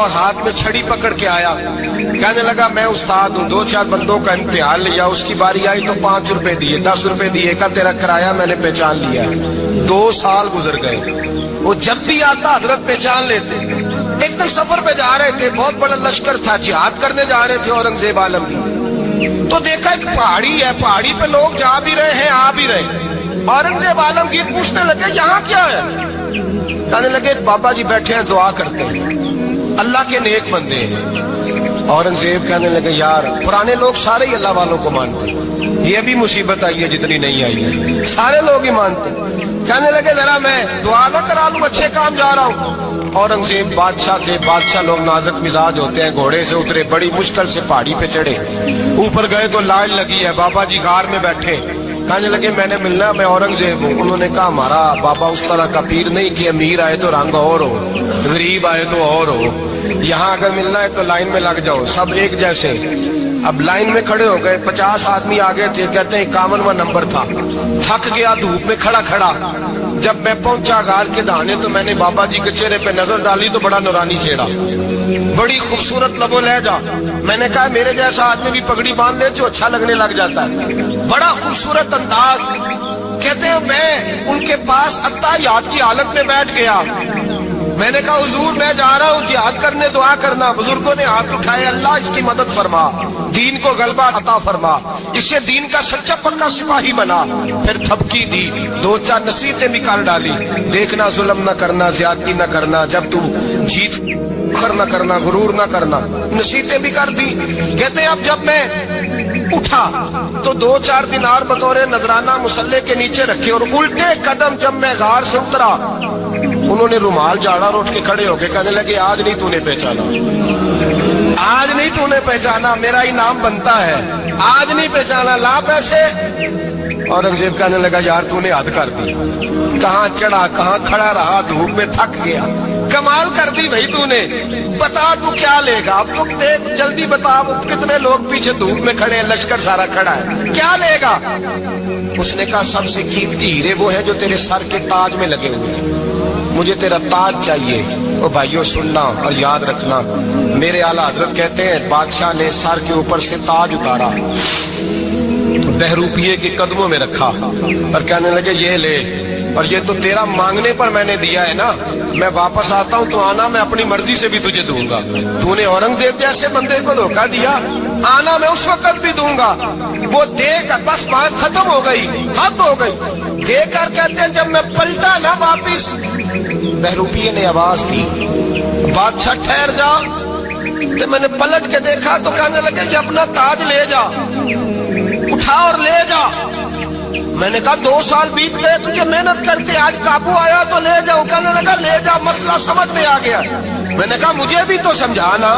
और हाथ में छड़ी पकड़ के आया, कहने लगा मैं उस्ताद हूँ, 2-4 बंदों का इम्तिहान लिया, उसकी बारी आई तो 5 रुपए दिए, 10 रुपए दिए, का तेरा किराया मैंने पहचान लिया है। 2 साल गुजर गए, वो जब भी आता हजरत पहचान लेते। एक दिन सफर पे जा रहे थे, बहुत बड़ा लश्कर था, जिहाद करने जा रहे थे औरंगजेब आलम की। तो देखा एक पहाड़ी है, पहाड़ी पे लोग जा भी रहे हैं, आ भी रहे। औरंगजेब आलमगीर पूछने लगे यहाँ क्या है? कहने लगे बाबा जी बैठे हैं, दुआ करते हैं, अल्लाह के नेक बंदे हैं। औरंगजेब कहने लगे यार पुराने लोग सारे ही अल्लाह वालों को मानते, ये भी मुसीबत आई है जितनी नहीं आई है, सारे लोग ही मानते। कहने लगे जरा मैं दुआ ना करा लूं, अच्छे काम जा रहा हूँ। औरंगजेब बादशाह थे, बादशाह लोग नाजुक मिजाज होते हैं, घोड़े से उतरे, बड़ी मुश्किल से पहाड़ी पे चढ़े, ऊपर गए तो लाइन लगी है, बाबा जी गार में बैठे। कहने लगे मैंने मिलना, मैं औरंगजेब हूँ। उन्होंने कहा हमारा बाबा उस तरह का पीर नहीं कि अमीर आए तो रंग और हो, गरीब आए तो और हो, यहाँ अगर मिलना है तो लाइन में लग जाओ, सब एक जैसे। अब लाइन में खड़े हो गए, 50 आदमी आगे थे, कहते हैं 51वां नंबर था। थक गया धूप में खड़ा खड़ा, जब मैं पहुंचा गार के दाने तो मैंने बाबा जी के चेहरे पे नजर डाली तो बड़ा नूरानी चेहरा, बड़ी खूबसूरत लबो लहजा। मैंने कहा मेरे जैसा आदमी भी पगड़ी बांध ले जो अच्छा लगने लग जाता है, बड़ा खूबसूरत अंदाज। कहते हैं मैं उनके पास अत्ताहियात की हालत में बैठ गया। मैंने कहा हुजूर मैं जा रहा हूँ जिहाद करने, दुआ करना। बुजुर्गों ने हाथ उठाए, अल्लाह इसकी मदद फरमा, दीन को गलबा अता फरमा, इससे दीन का सच्चा पक्का सिपाही बना। फिर थपकी दी, 2-4 नसीहतें भी कर डाली, देखना जुल्म न करना, ज्यादती न करना, जब तू जीत खर न करना, गुरूर न करना, नसीहतें भी कर दी। कहते अब जब मैं उठा तो 2-4 दिनार बतौर नजराना मुसल्ले के नीचे रखे, और उल्टे कदम जब मैं गार से उतरा उन्होंने रुमाल झाड़ा और उठ के खड़े हो गए। कहने लगे आज नहीं तूने पहचाना, आज नहीं तूने पहचाना, मेरा इनाम बनता है, आज नहीं पहचाना, ला पैसे। औरंगजेब कहने लगा यार तूने हद कर दी, कहाँ चढ़ा कहाँ खड़ा रहा, धूप में थक गया, कमाल कर दी भाई तूने। बता तू क्या लेगा, अब तू देख जल्दी बता, कितने लोग पीछे धूप में खड़े हैं, लश्कर सारा खड़ा है, क्या लेगा? उसने कहा सबसे कीमती हीरे वो है जो तेरे सर के ताज में लगे हुए हैं, मुझे तेरा ताज चाहिए। ओ भाइयों सुनना और याद रखना, मेरे आला हजरत कहते हैं बादशाह ने सर के ऊपर से ताज उतारा, बहरूपिये के कदमों में रखा और कहने लगे ये ले, और ये तो तेरा मांगने पर मैंने दिया है ना, मैं वापस आता हूँ तो आना, मैं अपनी मर्जी से भी तुझे दूंगा। तूने औरंगजेब जैसे बंदे को धोखा दिया, आना मैं उस वक्त भी दूंगा। वो देकर बस बात खत्म हो गई, हद हो गई। देकर कहते हैं जब मैं पलटा ना वापिस, बहरूपिये ने आवाज दी बादशाह ठहर जा। तो मैंने पलट के देखा तो कहने लगे कि अपना ताज ले जा, उठा और ले जा। मैंने कहा 2 साल बीत गए तुझे मेहनत करके, आज काबू आया तो ले जाओ। कहने लगा ले जा, मसला समझ में आ गया। मैंने कहा मुझे भी तो समझाना।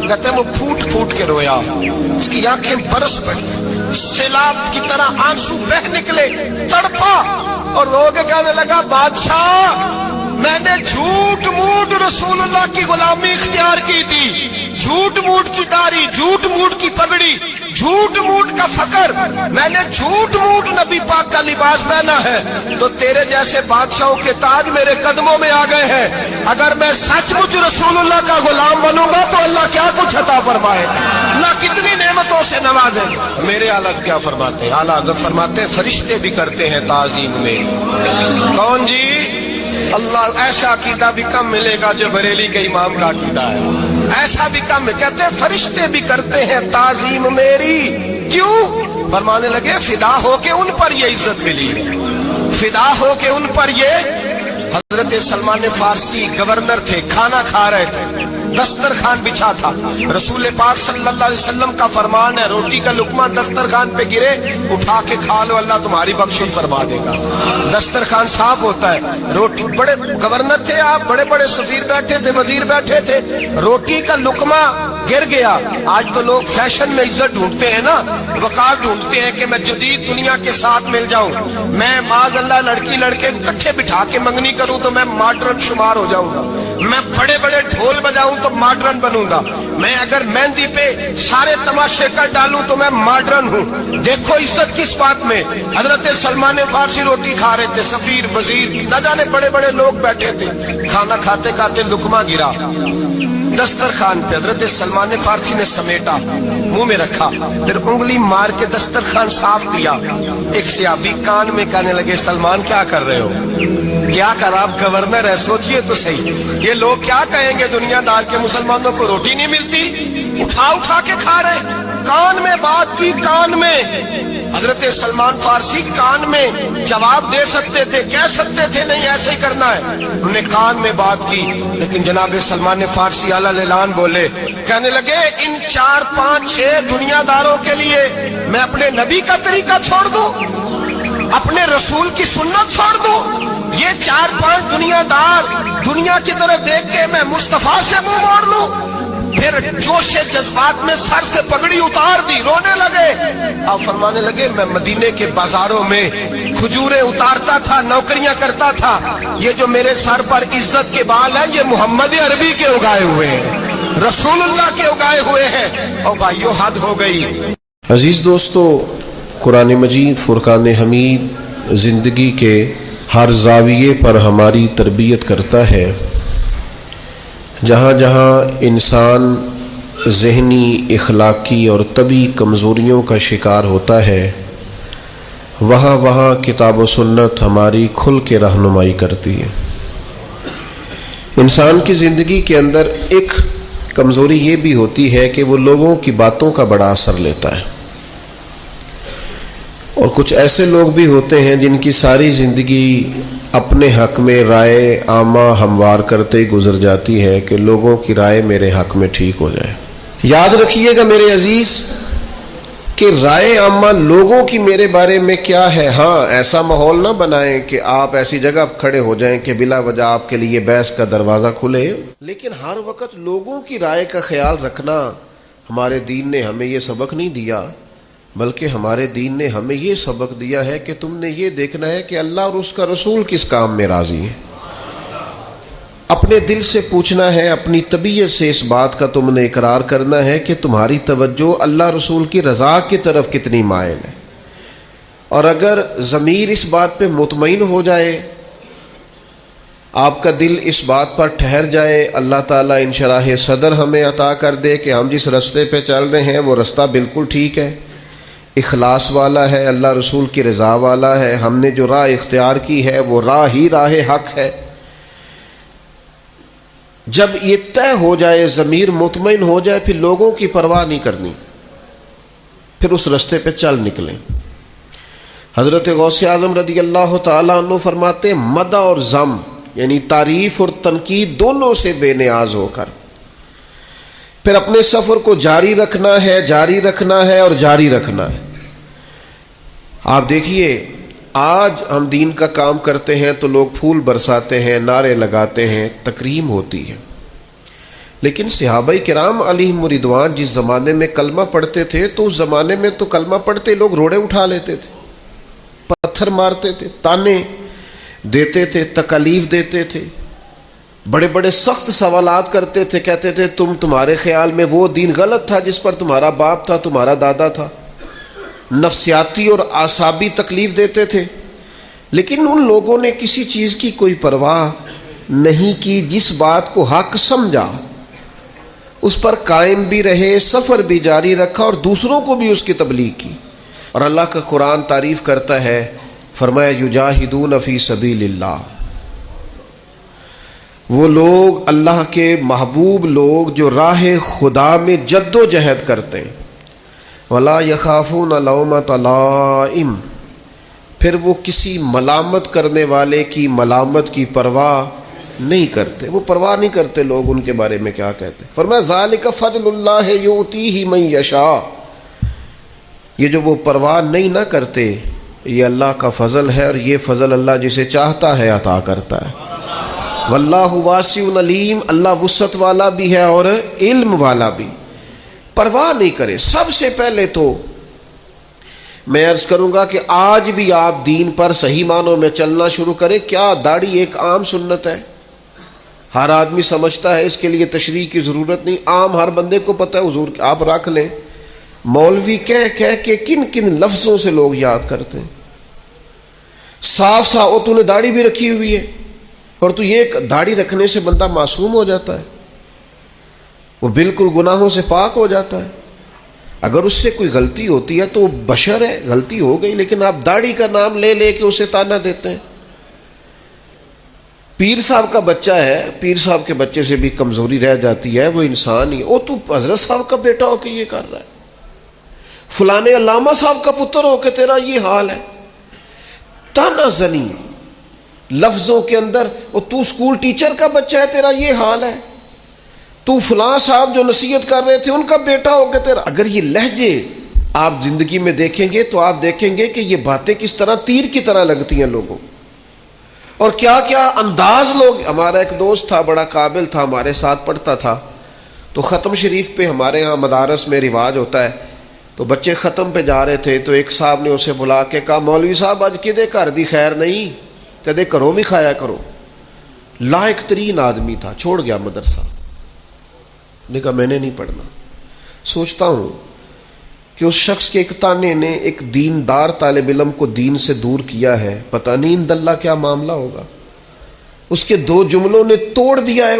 कहते वो फूट फूट के रोया, उसकी आंखें बरस पड़ी, सैलाब की तरह आंसू बह निकले, तड़पा और रो के कहने लगा बादशाह मैंने झूठ मूठ रसूलुल्लाह की गुलामी इख्तियार की थी, झूठ मूठ की दाढ़ी, झूठ मूठ की पगड़ी, झूठ मूठ का फकर, मैंने झूठ मूठ नबी पाक का लिबास पहना है, तो तेरे जैसे बादशाहों के ताज मेरे कदमों में आ गए हैं। अगर मैं सचमुच रसूलुल्लाह का गुलाम बनूंगा तो अल्लाह क्या कुछ अता फरमाए, अल्लाह कितनी नेमतों से नवाजे। मेरे आला क्या फरमाते हैं, आला हज़रत फरमाते हैं फरिश्ते भी करते हैं ताज़ीम में। कौन जी? अल्लाह। ऐसा अकीदा भी कम मिलेगा जो बरेली के इमाम का अकीदा है, ऐसा भी कम। कहते हैं फरिश्ते भी करते हैं ताजीम मेरी, क्यों? फरमाने लगे फिदा होके उन पर ये इज्जत मिली, फिदा होके उन पर ये। हजरत सलमान फारसी गवर्नर थे, खाना खा रहे थे, दस्तरखान बिछा था, रसूल पाक सल्लल्लाहु अलैहि वसल्लम का फरमान है रोटी का लुकमा दस्तरखान पे गिरे उठा के खा लो, अल्लाह तुम्हारी बख्शिश फरमा देगा। दस्तरखान साफ होता है, रोटी, बड़े गवर्नर थे आप, बड़े बड़े सफीर बैठे थे, वजीर बैठे थे, रोटी का लुकमा गिर गया। आज तो लोग फैशन में इज्जत ढूंढते हैं ना, वकार ढूंढते हैं कि मैं जदीद दुनिया के साथ मिल जाऊं, मैं माज अल्लाह लड़की लड़के इकट्ठे बिठा के मंगनी करूं तो मैं मॉडर्न शुमार हो जाऊंगा, मैं बड़े बड़े ढोल बजाऊं तो मॉडर्न बनूंगा, मैं अगर मेहंदी पे सारे तमाशे कर डालूं तो मैं मॉडर्न हूं। देखो इज्जत किस बात में। हजरत सलमान फारसी रोटी खा रहे थे, सफीर वजीर न जाने बड़े बड़े लोग बैठे थे, खाना खाते खाते लुकमा गिरा, दस्तरखान पे हजरत सलमान फारसी ने समेटा, मुंह में रखा, फिर उंगली मार के दस्तरखान साफ किया। एक सहाबी कान में कहने लगे, सलमान क्या कर रहे हो, क्या कर, आप गवर्नर है, सोचिए तो सही, ये लोग क्या कहेंगे दुनियादार के मुसलमानों को रोटी नहीं मिलती, उठा उठा के खा रहे। कान में बात की, कान में। हजरत सलमान फारसी कान में जवाब दे सकते थे, कह सकते थे नहीं ऐसे ही करना है, उन्होंने कान में बात की। लेकिन जनाब सलमान फारसी आला ऐलान बोले, कहने लगे इन 4, 5, 6 दुनियादारों के लिए मैं अपने नबी का तरीका छोड़ दूं, अपने रसूल की सुन्नत छोड़ दूं? ये 4, 5 दुनियादार दुनिया की तरफ देख के मैं मुस्तफा से मुंह मोड़ लूं? फिर जोशे जज्बात में सर से पगड़ी उतार दी, रोने लगे। अब फरमाने लगे, मैं मदीने के बाजारों में खजूरें उतारता था, नौकरियां करता था, ये जो मेरे सर पर इज्जत के बाल हैं ये मोहम्मद अरबी के उगाए हुए हैं, रसूलुल्लाह के उगाए हुए हैं। और भाइयों हद हो गई। अजीज दोस्तों, कुरान मजीद फुरकान हमीद जिंदगी के हर जाविये पर हमारी तरबियत करता है। जहाँ जहाँ इंसान ज़हनी, इखलाकी और तबी कमज़ोरियों का शिकार होता है, वहाँ वहाँ किताब व सुन्नत हमारी खुल के रहनुमाई करती है। इंसान की ज़िंदगी के अंदर एक कमज़ोरी ये भी होती है कि वो लोगों की बातों का बड़ा असर लेता है, और कुछ ऐसे लोग भी होते हैं जिनकी सारी ज़िंदगी अपने हक में राय आमा हमवार करते ही गुजर जाती है कि लोगों की राय मेरे हक में ठीक हो जाए। याद रखिएगा मेरे अजीज कि राय आमा लोगों की मेरे बारे में क्या है। हाँ, ऐसा माहौल ना बनाएं कि आप ऐसी जगह खड़े हो जाएं कि बिला वजह आपके लिए बहस का दरवाज़ा खुले, लेकिन हर वक्त लोगों की राय का ख्याल रखना हमारे दीन ने हमें ये सबक नहीं दिया, बल्कि हमारे दीन ने हमें ये सबक दिया है कि तुमने ये देखना है कि अल्लाह और उसका रसूल किस काम में राजी है। अपने दिल से पूछना है, अपनी तबीयत से इस बात का तुमने इकरार करना है कि तुम्हारी तवज्जो अल्लाह रसूल की रज़ा की तरफ कितनी मायल है। और अगर ज़मीर इस बात पे मुतमईन हो जाए, आपका दिल इस बात पर ठहर जाए, अल्लाह ताला इंशराह सदर हमें अता कर दे कि हम जिस रास्ते पे चल रहे हैं वो रास्ता बिल्कुल ठीक है, इखलास वाला है, अल्लाह रसूल की रज़ा वाला है, हमने जो राह इख्तियार की है वो राह ही राह हक है। जब ये तय हो जाए, ज़मीर मुतमईन हो जाए, फिर लोगों की परवाह नहीं करनी, फिर उस रास्ते पे चल निकलें। हज़रत गौसे आज़म रज़ी अल्लाह तआला अन्हु फरमाते, मदा और ज़म यानी तारीफ और तनकीद दोनों से बेनियाज होकर फिर अपने सफ़र को जारी रखना है, जारी रखना है और जारी रखना है। आप देखिए, आज हम दीन का काम करते हैं तो लोग फूल बरसाते हैं, नारे लगाते हैं, तकरीम होती है, लेकिन सहाबाए किराम अलैहिम रिदवान जिस ज़माने में कलमा पढ़ते थे तो उस ज़माने में तो कलमा पढ़ते लोग रोड़े उठा लेते थे, पत्थर मारते थे, ताने देते थे, तकलीफ देते थे, बड़े बड़े सख्त सवालात करते थे, कहते थे तुम्हारे ख्याल में वो दीन गलत था जिस पर तुम्हारा बाप था, तुम्हारा दादा था। नफ्सियाती और आसाबी तकलीफ देते थे, लेकिन उन लोगों ने किसी चीज़ की कोई परवाह नहीं की। जिस बात को हक समझा उस पर कायम भी रहे, सफ़र भी जारी रखा और दूसरों को भी उसकी तबलीग की। और अल्लाह का कुरान तारीफ़ करता है, फरमाया युजाहिदून फ़ी सबीलिल्लाह, वो लोग अल्लाह के महबूब लोग जो राह खुदा में जद्दोजहद करते हैं। वला यखाफून लौमत लाइम, फिर वो किसी मलामत करने वाले की मलामत की परवाह नहीं करते, वो परवाह नहीं करते लोग उनके बारे में क्या कहते। फरमाया ज़ालिका फ़ज़लुल्लाह युतीही मन यशा, ये जो वो परवाह नहीं ना करते, ये अल्लाह का फ़ज़ल है और ये फ़ज़ल अल्लाह जिसे चाहता है अता करता है। वल्लाहु वासिउन अलीम, अल्लाह वुसअत वाला भी है और इल्म वाला भी। परवाह नहीं करे। सबसे पहले तो मैं अर्ज करूंगा कि आज भी आप दीन पर सही मानों में चलना शुरू करें। क्या दाढ़ी एक आम सुन्नत है, हर आदमी समझता है, इसके लिए तशरीह की ज़रूरत नहीं, आम हर बंदे को पता है। हुजूर आप रख लें। मौलवी कह कह के किन किन लफ्ज़ों से लोग याद करते हैं। साफ साफ और तूने दाढ़ी भी रखी हुई है और तू ये दाढ़ी रखने से बंदा मासूम हो जाता है। وہ بالکل گناہوں سے پاک ہو جاتا ہے. اگر اس سے کوئی غلطی ہوتی ہے تو وہ بشر ہے, غلطی ہو گئی, لیکن آپ داڑھی کا نام لے لے کے اسے تانا دیتے ہیں. پیر صاحب کا بچہ ہے, پیر صاحب کے بچے سے بھی کمزوری رہ جاتی ہے, وہ انسان ہی. او تو حضرت صاحب کا بیٹا ہو کے یہ کر رہا ہے, فلانے علامہ صاحب کا پتر ہو کے تیرا یہ حال ہے. تانا زنی لفظوں کے اندر, او تو اسکول ٹیچر کا بچہ ہے تیرا یہ حال ہے, تو فلاں صاحب جو نصیحت کر رہے تھے ان کا بیٹا ہو کے تیرا. اگر یہ لہجے آپ زندگی میں دیکھیں گے تو آپ دیکھیں گے کہ یہ باتیں کس طرح تیر کی طرح لگتی ہیں لوگوں, اور کیا کیا انداز لوگ. ہمارا ایک دوست تھا, بڑا قابل تھا, ہمارے ساتھ پڑھتا تھا, تو ختم شریف پہ ہمارے ہاں مدارس میں رواج ہوتا ہے, تو بچے ختم پہ جا رہے تھے, تو ایک صاحب نے اسے بلا کے کہا مولوی صاحب آج کدے گھر دی خیر نہیں, کدے کرو بھی کھایا کرو. لائق ترین آدمی تھا, چھوڑ گیا مدرسہ, نے کہا میں نے نہیں پڑھنا. سوچتا ہوں کہ اس شخص کے ایک تانے نے ایک دیندار طالب علم کو دین سے دور کیا ہے, پتہ نہیں اند اللہ کیا معاملہ ہوگا. اس کے 2 جملوں نے توڑ دیا ہے